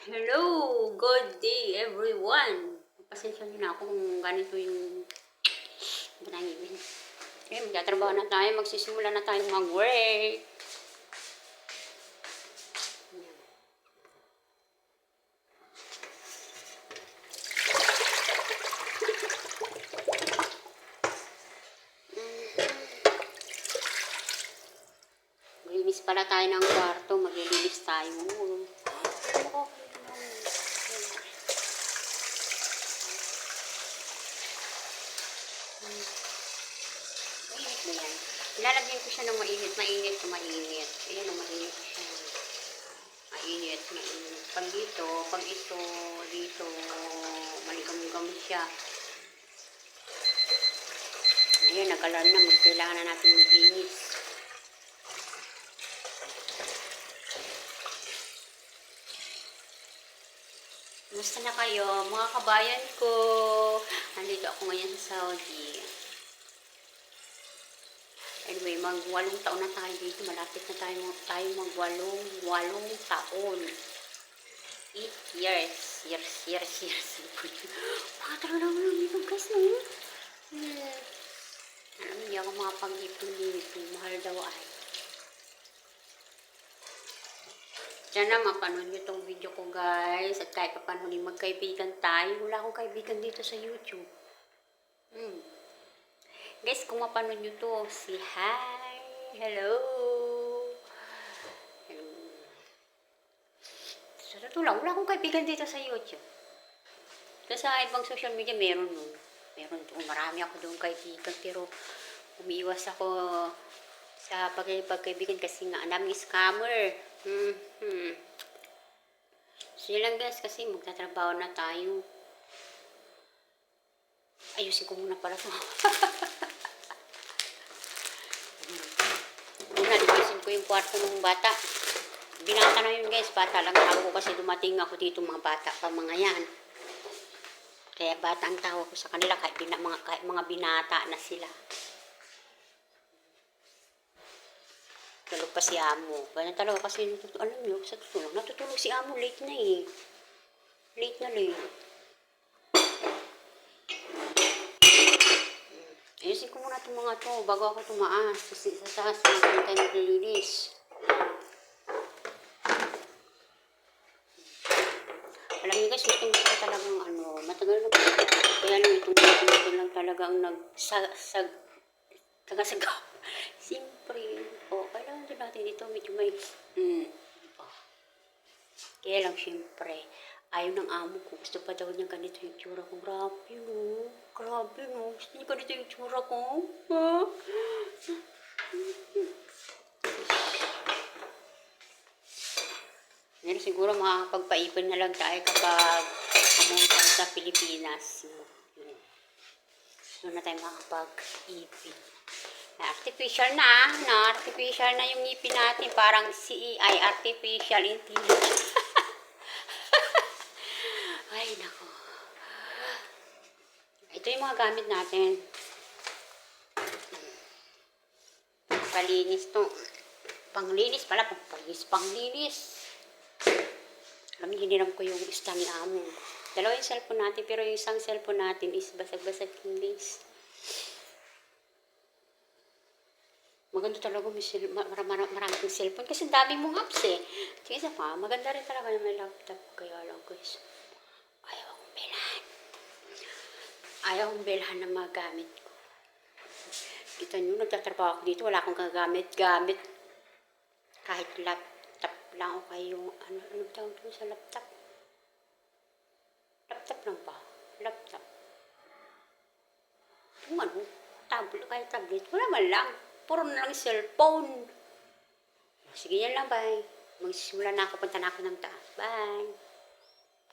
Hello! Good day, everyone! Pasensya niyo na ako kung ganito yung panangibin. Okay, magtatrabaho na tayo, magsisimula na tayo mag-work. Maglinis pala tayo ng kwarto, maglilinis tayo. Mainit ba yan? Ilalagyan ko siya ng mainit, mainit. Ayan o, mainit siya. Mainit. Pag ito, dito, maligam-gam siya. Ayan, nag-alarm na. Kailangan na natin maglinis. Kumusta na kayo, mga kabayan ko? Nandito ako ngayon sa Saudi. Anyway, mag-8 taon na tayo dito. Malapit na tayo mag-8 taon. 8 years. Years. Patro lang dito, guys, no? Alam mo, hindi ako makapag-ipon dito. Mahal daw ay. Sana mapanood nyo itong video ko, guys. At kahit papanood magkaibigan tayo. Wala akong kaibigan dito sa YouTube. Guys, kung mapanood nyo to, say hi. Hello. Sa totoo lang, wala akong kaibigan dito sa YouTube. Kasi sa ibang social media, meron nun. Meron doon. Marami ako doon kaibigan. Pero umiiwas ako sa pagkaibigan kasi nga, ang daming scammer. So yun lang, guys, kasi magtatrabaho na tayo. Ayusin ko muna pala to. Nalipasin ko yung kwarto ng bata. Binata na yun, guys. Bata lang tawag ko kasi dumating ako dito mga bata pa mga yan. Kaya bata ang tawag ko sa kanila kahit mga binata na sila. Tulog pa si Amo. Ganyan talaga kasi alam nyo, sa tutulog. Natutulog si Amo late na eh. Late. Ayusin ko muna itong mga to bago ako tumaas. Kasi sa taas na tayo naglilinis. Alam niyo guys, itong gusto ko talagang matagal na. Kaya lang ito lang talagang tagasagaw. Siyempre, kailangan din natin dito medyo may kaya lang siyempre, ayaw ng amo ko. Gusto pa daw niya ganito yung tsura ko. Grabe no. Gusto niya ganito yung tsura ko. Ha? Ngayon siguro makakapagpaipon na lang tayo kapag among tayo sa Pilipinas. So na tayo makakapag-ipin. Artificial na yung ngipin natin. Parang CEI, Artificial Intelligence. Ay, nako. Ito yung mga gamit natin. Palinis to. Panglinis pala. Panglinis. Alam niyo, hiniram ko yung stand ni Amo. Dalawa yung cellphone natin, pero yung isang cellphone natin is basag-basag yung base. Maganda talaga maraming cellphone kasi dami mong apps eh. Sige isa pa, maganda rin talaga na may laptop. Kaya lang guys, ayaw kong bilhan ng mga gamit ko. Kita nyo, nagtatrabaho ako dito, wala akong kagamit-gamit. Kahit laptop lang o kayo, anong tawag doon sa laptop? Laptop lang ba? Laptop. Yung tablet, wala man lang. Puro na lang cellphone. Sige yan lang, bye. Magsisimula na ako, punta na ako ng taas. Bye.